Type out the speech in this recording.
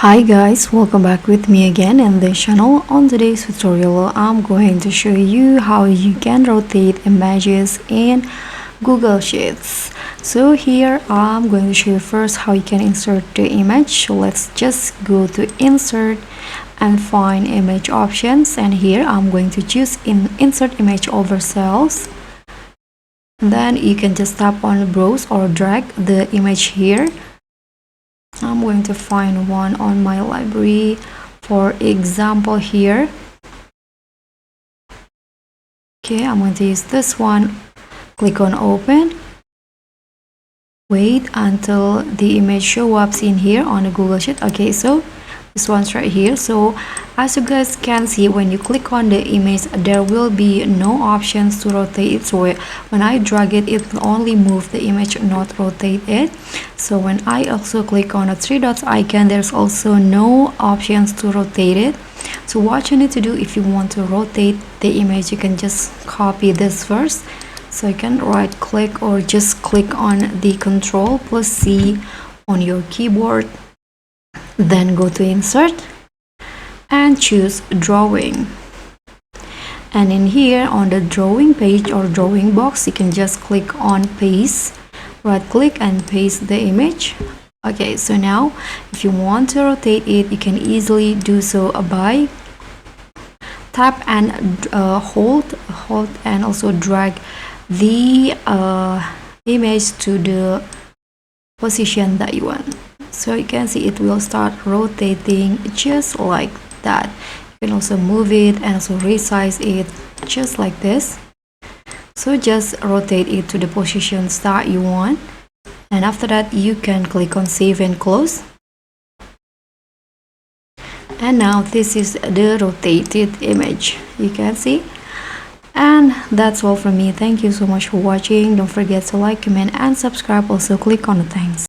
Hi guys, welcome back with me again in this channel. On today's tutorial, I'm going to show you how you can rotate images in Google Sheets. So here I'm going to show you first how you can insert the image. So let's just go to insert and find image options, and here I'm going to choose insert image over cells. Then you can just tap on browse or drag the image here. I'm going to find one on my library, for example here. Okay, I'm going to use this one. Click on open. Wait until the image show up in here on the Google Sheet. Okay, so this one's right here. So as you guys can see, when you click on the image, there will be no options to rotate it. So when I drag it, it will only move the image, not rotate it. So when I also click on the three dots icon, there's also no options to rotate it. So what you need to do, if you want to rotate the image, you can just copy this first. So you can right click or just click on the Control plus C on your keyboard. Then go to insert and choose drawing, and in here on the drawing page or drawing box, you can just click on paste. Right click and paste the image. Okay, so now if you want to rotate it, you can easily do so by tap and hold and also drag the image to the position that you want. So you can see it will start rotating just like that. You can also move it and also resize it just like this. So just rotate it to the positions that you want, and after that you can click on save and close. And now this is the rotated image, you can see. And that's all from me. Thank you so much for watching. Don't forget to like, comment and subscribe. Also click on the thanks.